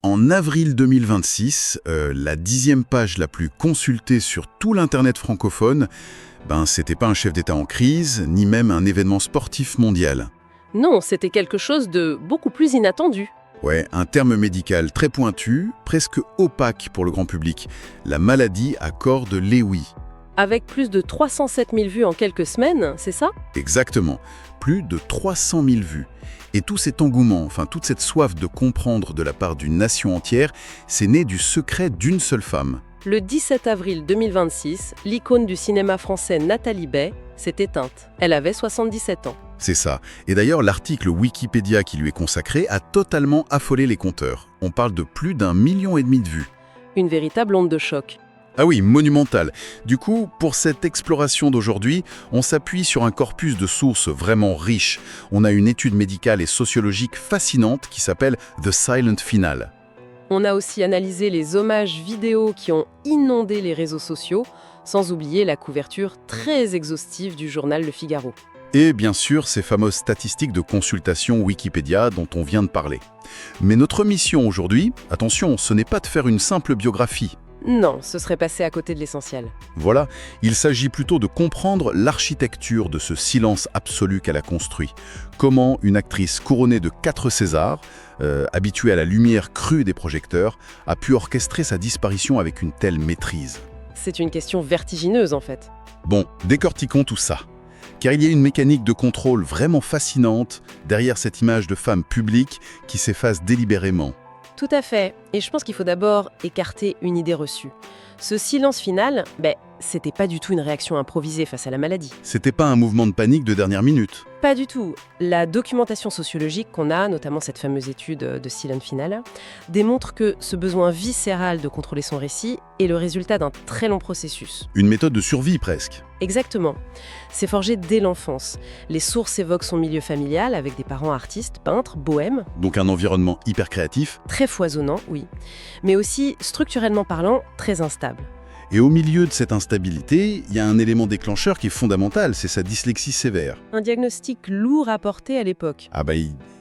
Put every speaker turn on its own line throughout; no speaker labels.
En avril 2026, la 10e page la plus consultée sur tout l'Internet francophone, c'était pas un chef d'État en crise, ni même un événement sportif mondial.
Non, c'était quelque chose de beaucoup plus inattendu.
Ouais, un terme médical très pointu, presque opaque pour le grand public. La maladie à corps de Lewy.
Avec plus de 307 000 vues en quelques semaines, c'est ça?
Exactement, plus de 300 000 vues. Et tout cet engouement, toute cette soif de comprendre de la part d'une nation entière, c'est né du secret d'une seule femme.
Le 17 avril 2026, l'icône du cinéma français Nathalie Baye s'est éteinte. Elle avait 77 ans.
C'est ça. Et d'ailleurs, l'article Wikipédia qui lui est consacré a totalement affolé les compteurs. On parle de plus d'1,5 million de vues.
Une véritable onde de choc.
Ah oui, monumental. Du coup, pour cette exploration d'aujourd'hui, on s'appuie sur un corpus de sources vraiment riche. On a une étude médicale et sociologique fascinante qui s'appelle The Silent Final.
On a aussi analysé les hommages vidéo qui ont inondé les réseaux sociaux, sans oublier la couverture très exhaustive du journal Le Figaro.
Et bien sûr, ces fameuses statistiques de consultation Wikipédia dont on vient de parler. Mais notre mission aujourd'hui, attention, ce n'est pas de faire une simple biographie.
Non, ce serait passé à côté de l'essentiel.
Voilà, il s'agit plutôt de comprendre l'architecture de ce silence absolu qu'elle a construit. Comment une actrice couronnée de 4 Césars, habituée à la lumière crue des projecteurs, a pu orchestrer sa disparition avec une telle maîtrise.
C'est une question vertigineuse en fait.
Bon, décortiquons tout ça. Car il y a une mécanique de contrôle vraiment fascinante derrière cette image de femme publique qui s'efface délibérément.
Tout à fait. Et je pense qu'il faut d'abord écarter une idée reçue. Ce silence final, c'était pas du tout une réaction improvisée face à la maladie.
C'était pas un mouvement de panique de dernière minute.
Pas du tout. La documentation sociologique qu'on a, notamment cette fameuse étude de Silent Final, démontre que ce besoin viscéral de contrôler son récit est le résultat d'un très long processus.
Une méthode de survie presque.
Exactement. C'est forgé dès l'enfance. Les sources évoquent son milieu familial avec des parents artistes, peintres, bohèmes.
Donc un environnement hyper créatif.
Très foisonnant, oui. Mais aussi, structurellement parlant, très instable.
Et au milieu de cette instabilité, il y a un élément déclencheur qui est fondamental, c'est sa dyslexie sévère.
Un diagnostic lourd à porter à l'époque.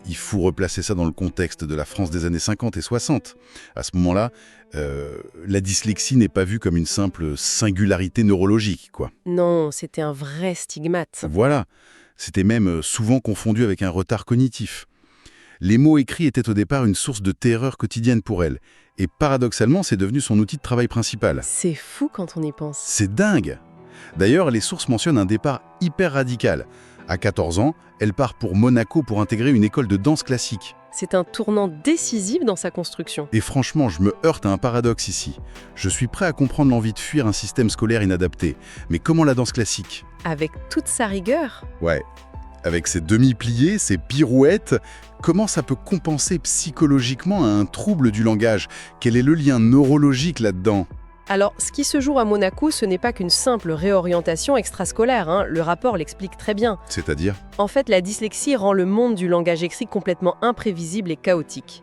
Il faut replacer ça dans le contexte de la France des années 50 et 60. À ce moment-là, la dyslexie n'est pas vue comme une simple singularité neurologique, quoi.
Non, c'était un vrai stigmate.
Voilà, c'était même souvent confondu avec un retard cognitif. Les mots écrits étaient au départ une source de terreur quotidienne pour elle. Et paradoxalement, c'est devenu son outil de travail principal.
C'est fou quand on y pense.
C'est dingue! D'ailleurs, les sources mentionnent un départ hyper radical. À 14 ans, elle part pour Monaco pour intégrer une école de danse classique.
C'est un tournant décisif dans sa construction.
Et franchement, je me heurte à un paradoxe ici. Je suis prêt à comprendre l'envie de fuir un système scolaire inadapté. Mais comment la danse classique?
Avec toute sa rigueur.
Ouais. Avec ses demi-pliés, ses pirouettes, comment ça peut compenser psychologiquement un trouble du langage? Quel est le lien neurologique là-dedans?
Alors, ce qui se joue à Monaco, ce n'est pas qu'une simple réorientation extrascolaire, Le rapport l'explique très bien.
C'est-à-dire?
En fait, la dyslexie rend le monde du langage écrit complètement imprévisible et chaotique.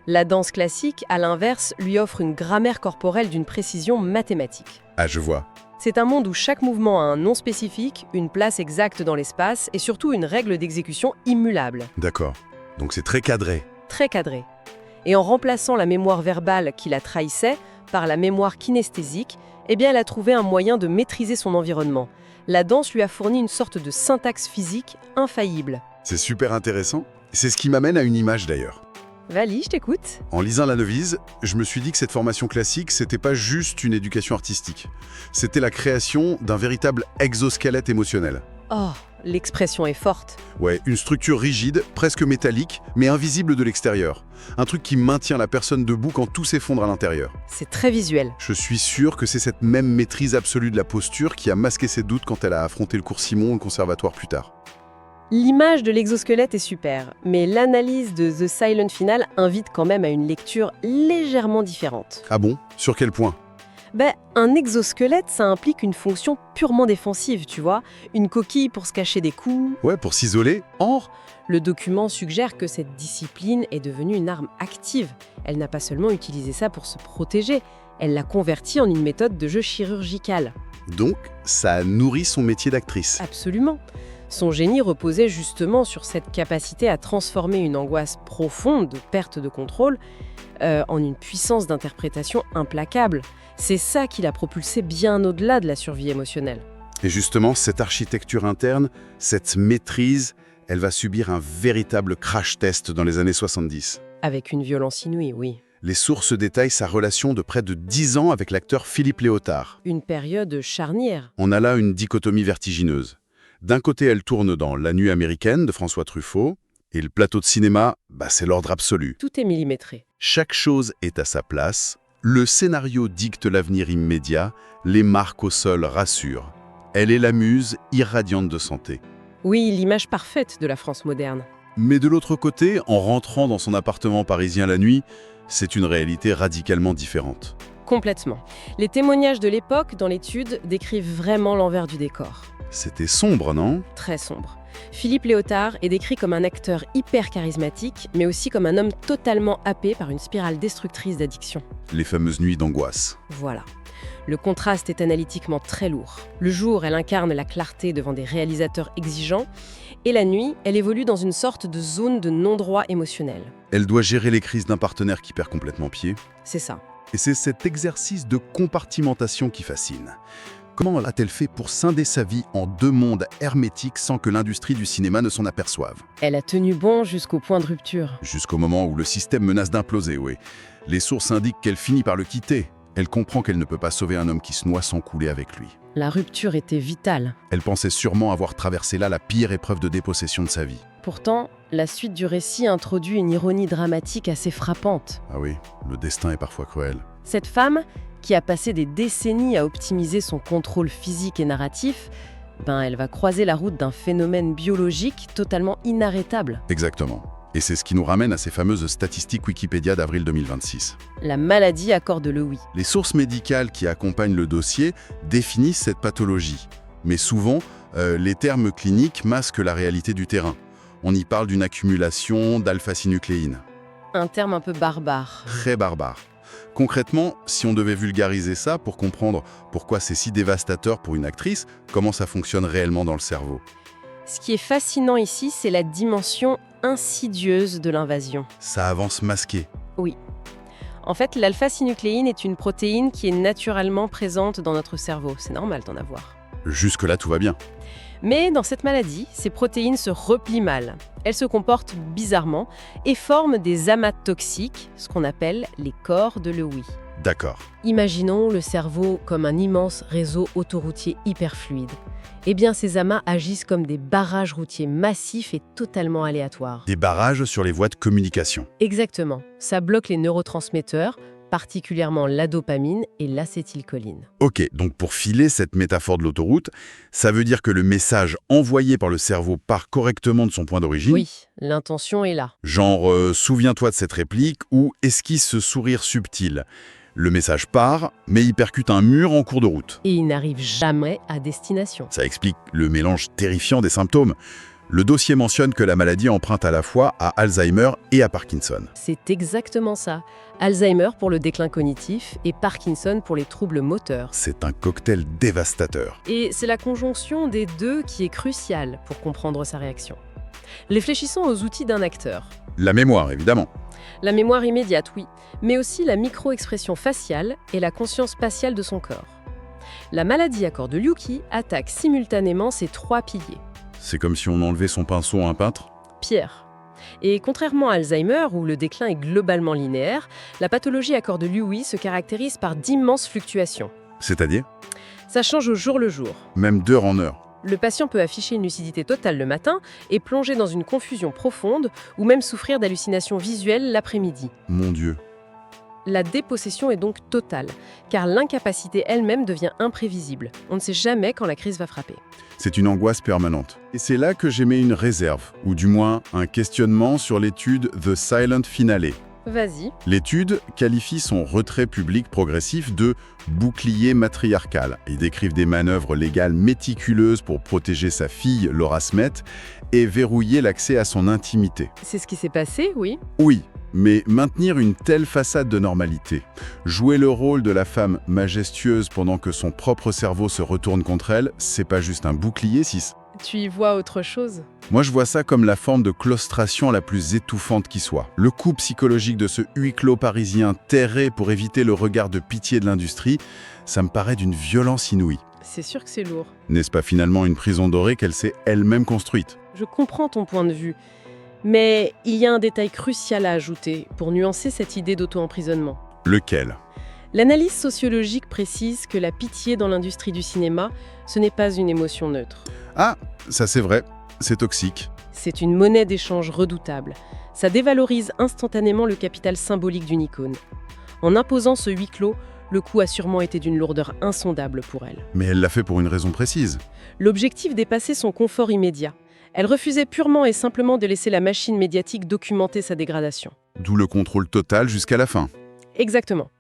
La danse classique, à l'inverse, lui offre une grammaire corporelle d'une précision mathématique.
Ah, je vois.
C'est un monde où chaque mouvement a un nom spécifique, une place exacte dans l'espace et surtout une règle d'exécution immuable.
D'accord. Donc c'est très cadré.
Très cadré. Et en remplaçant la mémoire verbale qui la trahissait par la mémoire kinesthésique, elle a trouvé un moyen de maîtriser son environnement. La danse lui a fourni une sorte de syntaxe physique infaillible.
C'est super intéressant. C'est ce qui m'amène à une image d'ailleurs.
Vali, je t'écoute.
En lisant La Novise, je me suis dit que cette formation classique, c'était pas juste une éducation artistique. C'était la création d'un véritable exosquelette émotionnel.
Oh, l'expression est forte.
Ouais, une structure rigide, presque métallique, mais invisible de l'extérieur. Un truc qui maintient la personne debout quand tout s'effondre à l'intérieur.
C'est très visuel.
Je suis sûr que c'est cette même maîtrise absolue de la posture qui a masqué ses doutes quand elle a affronté le cours Simon au conservatoire plus tard.
L'image de l'exosquelette est super, mais l'analyse de The Silent Final invite quand même à une lecture légèrement différente.
Ah bon? Sur quel point?
Un exosquelette, ça implique une fonction purement défensive, tu vois, une coquille pour se cacher des coups.
Ouais, pour s'isoler.
Or, le document suggère que cette discipline est devenue une arme active. Elle n'a pas seulement utilisé ça pour se protéger, elle l'a converti en une méthode de jeu chirurgical.
Donc, ça a nourri son métier d'actrice.
Absolument. Son génie reposait justement sur cette capacité à transformer une angoisse profonde de perte de contrôle en une puissance d'interprétation implacable. C'est ça qui l'a propulsé bien au-delà de la survie émotionnelle.
Et justement, cette architecture interne, cette maîtrise, elle va subir un véritable crash test dans les années 70.
Avec une violence inouïe, oui.
Les sources détaillent sa relation de près de 10 ans avec l'acteur Philippe Léotard.
Une période charnière.
On a là une dichotomie vertigineuse. D'un côté, elle tourne dans La Nuit américaine de François Truffaut, et le plateau de cinéma, c'est l'ordre absolu.
Tout est millimétré.
Chaque chose est à sa place, le scénario dicte l'avenir immédiat, les marques au sol rassurent. Elle est la muse irradiante de santé.
Oui, l'image parfaite de la France moderne.
Mais de l'autre côté, en rentrant dans son appartement parisien la nuit, c'est une réalité radicalement différente.
Complètement. Les témoignages de l'époque dans l'étude décrivent vraiment l'envers du décor.
C'était sombre, non?
Très sombre. Philippe Léotard est décrit comme un acteur hyper charismatique, mais aussi comme un homme totalement happé par une spirale destructrice d'addiction.
Les fameuses nuits d'angoisse.
Voilà. Le contraste est analytiquement très lourd. Le jour, elle incarne la clarté devant des réalisateurs exigeants, et la nuit, elle évolue dans une sorte de zone de non-droit émotionnel.
Elle doit gérer les crises d'un partenaire qui perd complètement pied.
C'est ça.
Et c'est cet exercice de compartimentation qui fascine. Comment a-t-elle fait pour scinder sa vie en deux mondes hermétiques sans que l'industrie du cinéma ne s'en aperçoive?
Elle a tenu bon jusqu'au point de rupture.
Jusqu'au moment où le système menace d'imploser, oui. Les sources indiquent qu'elle finit par le quitter. Elle comprend qu'elle ne peut pas sauver un homme qui se noie sans couler avec lui.
La rupture était vitale.
Elle pensait sûrement avoir traversé là la pire épreuve de dépossession de sa vie.
Pourtant, la suite du récit introduit une ironie dramatique assez frappante.
Ah oui, le destin est parfois cruel.
Cette femme, qui a passé des décennies à optimiser son contrôle physique et narratif, elle va croiser la route d'un phénomène biologique totalement inarrêtable.
Exactement. Et c'est ce qui nous ramène à ces fameuses statistiques Wikipédia d'avril 2026.
La maladie accorde le oui.
Les sources médicales qui accompagnent le dossier définissent cette pathologie. Mais souvent, les termes cliniques masquent la réalité du terrain. On y parle d'une accumulation d'alpha-synucléine.
Un terme un peu barbare.
Très barbare. Concrètement, si on devait vulgariser ça pour comprendre pourquoi c'est si dévastateur pour une actrice, comment ça fonctionne réellement dans le cerveau?
Ce qui est fascinant ici, c'est la dimension insidieuse de l'invasion.
Ça avance masqué.
Oui. En fait, l'alpha-synucléine est une protéine qui est naturellement présente dans notre cerveau. C'est normal d'en avoir.
Jusque-là, tout va bien.
Mais dans cette maladie, ces protéines se replient mal. Elles se comportent bizarrement et forment des amas toxiques, ce qu'on appelle les corps de Lewis.
D'accord.
Imaginons le cerveau comme un immense réseau autoroutier hyper fluide. Eh bien, ces amas agissent comme des barrages routiers massifs et totalement aléatoires.
Des barrages sur les voies de communication.
Exactement. Ça bloque les neurotransmetteurs, particulièrement la dopamine et l'acétylcholine.
Ok, donc pour filer cette métaphore de l'autoroute, ça veut dire que le message envoyé par le cerveau part correctement de son point d'origine?
Oui, l'intention est là.
Genre, souviens-toi de cette réplique ou esquisse ce sourire subtil. Le message part, mais il percute un mur en cours de route.
Et il n'arrive jamais à destination.
Ça explique le mélange terrifiant des symptômes. Le dossier mentionne que la maladie emprunte à la fois à Alzheimer et à Parkinson.
C'est exactement ça. Alzheimer pour le déclin cognitif et Parkinson pour les troubles moteurs.
C'est un cocktail dévastateur.
Et c'est la conjonction des deux qui est cruciale pour comprendre sa réaction. Réfléchissons aux outils d'un acteur.
La mémoire, évidemment.
La mémoire immédiate, oui, mais aussi la micro-expression faciale et la conscience spatiale de son corps. La maladie à corps de Lewis attaque simultanément ces trois piliers.
C'est comme si on enlevait son pinceau à un peintre?
Pierre. Et contrairement à Alzheimer, où le déclin est globalement linéaire, la pathologie à corps de Lewis se caractérise par d'immenses fluctuations.
C'est-à-dire?
Ça change au jour le jour.
Même d'heure en heure.
Le patient peut afficher une lucidité totale le matin et plonger dans une confusion profonde ou même souffrir d'hallucinations visuelles l'après-midi.
Mon Dieu.
La dépossession est donc totale, car l'incapacité elle-même devient imprévisible. On ne sait jamais quand la crise va frapper.
C'est une angoisse permanente. Et c'est là que j'émets une réserve, ou du moins un questionnement sur l'étude The Silent Finale.
Vas-y.
L'étude qualifie son retrait public progressif de « bouclier matriarcal » et décrive des manœuvres légales méticuleuses pour protéger sa fille, Laura Smet, et verrouiller l'accès à son intimité.
C'est ce qui s'est passé, oui.
Oui, mais maintenir une telle façade de normalité, jouer le rôle de la femme majestueuse pendant que son propre cerveau se retourne contre elle, c'est pas juste un bouclier,
Tu y vois autre chose?
Moi, je vois ça comme la forme de claustration la plus étouffante qui soit. Le coup psychologique de ce huis clos parisien terré pour éviter le regard de pitié de l'industrie, ça me paraît d'une violence inouïe.
C'est sûr que c'est lourd.
N'est-ce pas finalement une prison dorée qu'elle s'est elle-même construite?
Je comprends ton point de vue. Mais il y a un détail crucial à ajouter pour nuancer cette idée d'auto-emprisonnement.
Lequel?
L'analyse sociologique précise que la pitié dans l'industrie du cinéma, ce n'est pas une émotion neutre.
Ah, ça c'est vrai, c'est toxique.
C'est une monnaie d'échange redoutable. Ça dévalorise instantanément le capital symbolique d'une icône. En imposant ce huis clos, le coût a sûrement été d'une lourdeur insondable pour elle.
Mais elle l'a fait pour une raison précise.
L'objectif dépassait son confort immédiat. Elle refusait purement et simplement de laisser la machine médiatique documenter sa dégradation.
D'où le contrôle total jusqu'à la fin.
Exactement.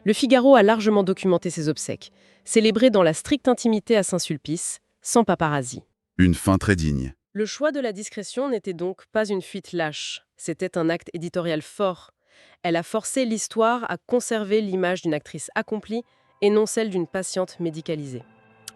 Le Figaro a largement documenté ses obsèques, célébrées dans la stricte intimité à Saint-Sulpice, sans paparazzi.
Une fin très digne.
Le choix de la discrétion n'était donc pas une fuite lâche, c'était un acte éditorial fort. Elle a forcé l'histoire à conserver l'image d'une actrice accomplie et non celle d'une patiente médicalisée.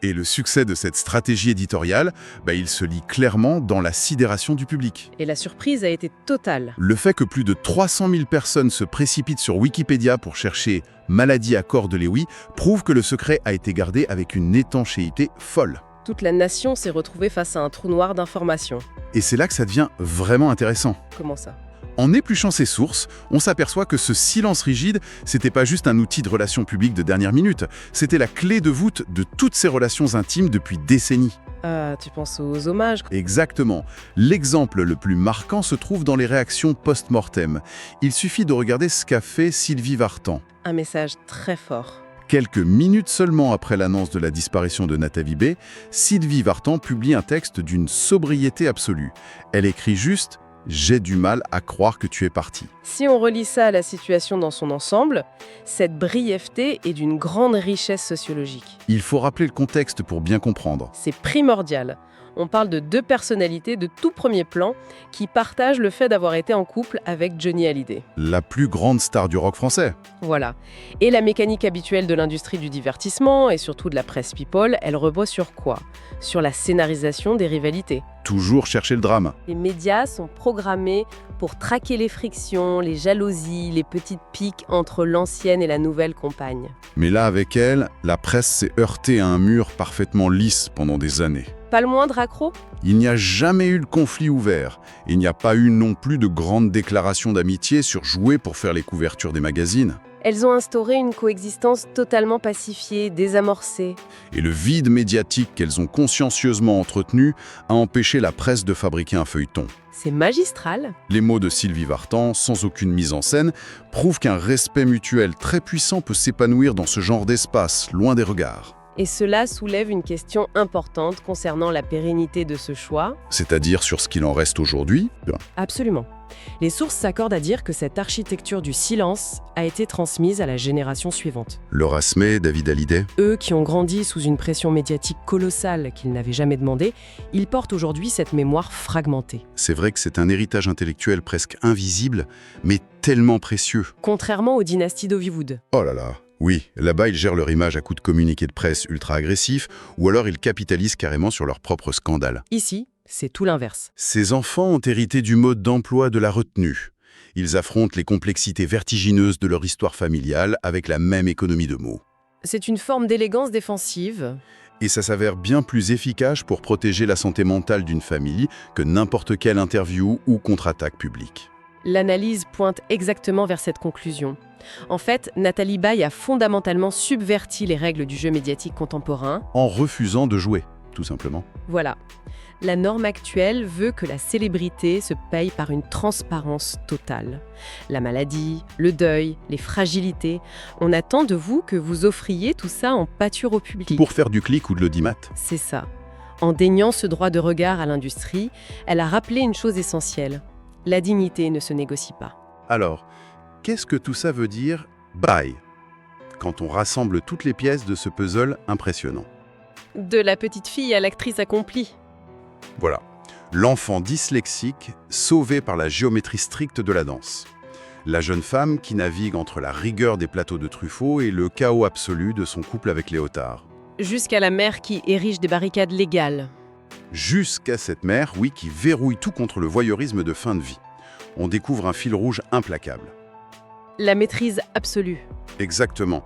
Et le succès de cette stratégie éditoriale, il se lit clairement dans la sidération du public.
Et la surprise a été totale.
Le fait que plus de 300 000 personnes se précipitent sur Wikipédia pour chercher « maladie à corps de Lewy » prouve que le secret a été gardé avec une étanchéité folle.
Toute la nation s'est retrouvée face à un trou noir d'informations.
Et c'est là que ça devient vraiment intéressant.
Comment ça ?
En épluchant ces sources, on s'aperçoit que ce silence rigide, c'était pas juste un outil de relations publiques de dernière minute, c'était la clé de voûte de toutes ces relations intimes depuis décennies.
Ah, tu penses aux hommages ?
Exactement. L'exemple le plus marquant se trouve dans les réactions post-mortem. Il suffit de regarder ce qu'a fait Sylvie Vartan.
Un message très fort.
Quelques minutes seulement après l'annonce de la disparition de Nathalie B, Sylvie Vartan publie un texte d'une sobriété absolue. Elle écrit juste « J'ai du mal à croire que tu es parti ».
Si on relie ça à la situation dans son ensemble, cette brièveté est d'une grande richesse sociologique.
Il faut rappeler le contexte pour bien comprendre.
C'est primordial. On parle de deux personnalités de tout premier plan qui partagent le fait d'avoir été en couple avec Johnny Hallyday.
La plus grande star du rock français.
Voilà. Et la mécanique habituelle de l'industrie du divertissement et surtout de la presse people, elle repose sur quoi ? Sur la scénarisation des rivalités.
Toujours chercher le drame.
Les médias sont programmés pour traquer les frictions, les jalousies, les petites piques entre l'ancienne et la nouvelle compagne.
Mais là, avec elle, la presse s'est heurtée à un mur parfaitement lisse pendant des années.
Pas le moindre accroc ?
Il n'y a jamais eu de conflit ouvert. Il n'y a pas eu non plus de grandes déclarations d'amitié surjouées pour faire les couvertures des magazines.
Elles ont instauré une coexistence totalement pacifiée, désamorcée.
Et le vide médiatique qu'elles ont consciencieusement entretenu a empêché la presse de fabriquer un feuilleton.
C'est magistral.
Les mots de Sylvie Vartan, sans aucune mise en scène, prouvent qu'un respect mutuel très puissant peut s'épanouir dans ce genre d'espace, loin des regards.
Et cela soulève une question importante concernant la pérennité de ce choix.
C'est-à-dire sur ce qu'il en reste aujourd'hui.
Absolument. Les sources s'accordent à dire que cette architecture du silence a été transmise à la génération suivante.
Laura Smay, David Hallyday.
Eux qui ont grandi sous une pression médiatique colossale qu'ils n'avaient jamais demandée, ils portent aujourd'hui cette mémoire fragmentée.
C'est vrai que c'est un héritage intellectuel presque invisible, mais tellement précieux.
Contrairement aux dynasties d'Hollywood.
Oh là là. Oui, là-bas, ils gèrent leur image à coups de communiqués de presse ultra agressifs, ou alors ils capitalisent carrément sur leur propre scandale.
Ici, c'est tout l'inverse.
Ces enfants ont hérité du mode d'emploi de la retenue. Ils affrontent les complexités vertigineuses de leur histoire familiale avec la même économie de mots.
C'est une forme d'élégance défensive.
Et ça s'avère bien plus efficace pour protéger la santé mentale d'une famille que n'importe quelle interview ou contre-attaque publique.
L'analyse pointe exactement vers cette conclusion. En fait, Nathalie Baye a fondamentalement subverti les règles du jeu médiatique contemporain.
En refusant de jouer, tout simplement.
Voilà. La norme actuelle veut que la célébrité se paye par une transparence totale. La maladie, le deuil, les fragilités. On attend de vous que vous offriez tout ça en pâture au public.
Pour faire du clic ou de l'audimat.
C'est ça. En déniant ce droit de regard à l'industrie, elle a rappelé une chose essentielle. La dignité ne se négocie pas.
Alors, qu'est-ce que tout ça veut dire « bye » quand on rassemble toutes les pièces de ce puzzle impressionnant?
De la petite fille à l'actrice accomplie.
Voilà, l'enfant dyslexique sauvé par la géométrie stricte de la danse. La jeune femme qui navigue entre la rigueur des plateaux de Truffaut et le chaos absolu de son couple avec Léotard.
Jusqu'à la mère qui érige des barricades légales.
Jusqu'à cette mère, oui, qui verrouille tout contre le voyeurisme de fin de vie. On découvre un fil rouge implacable.
La maîtrise absolue.
Exactement.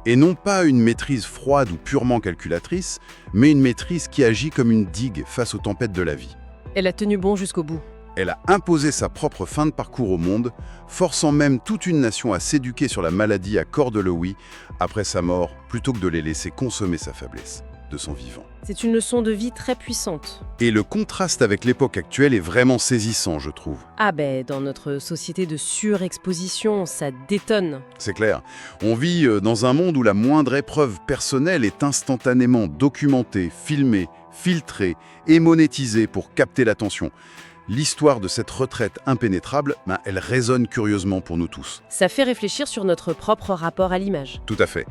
Et non pas une maîtrise froide ou purement calculatrice, mais une maîtrise qui agit comme une digue face aux tempêtes de la vie.
Elle a tenu bon jusqu'au bout.
Elle a imposé sa propre fin de parcours au monde, forçant même toute une nation à s'éduquer sur la maladie à corps de Lewy après sa mort, plutôt que de les laisser consommer sa faiblesse de son vivant.
C'est une leçon de vie très puissante.
Et le contraste avec l'époque actuelle est vraiment saisissant, je trouve.
Ah ben, dans notre société de surexposition, ça détonne.
C'est clair. On vit dans un monde où la moindre épreuve personnelle est instantanément documentée, filmée, filtrée et monétisée pour capter l'attention. L'histoire de cette retraite impénétrable, elle résonne curieusement pour nous tous.
Ça fait réfléchir sur notre propre rapport à l'image.
Tout à fait.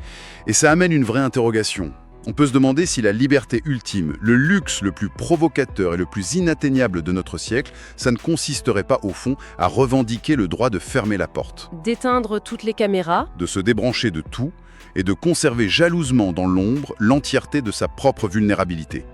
Et ça amène une vraie interrogation. On peut se demander si la liberté ultime, le luxe le plus provocateur et le plus inatteignable de notre siècle, ça ne consisterait pas au fond à revendiquer le droit de fermer la porte,
D'éteindre toutes les caméras.
de se débrancher de tout et de conserver jalousement dans l'ombre l'entièreté de sa propre vulnérabilité.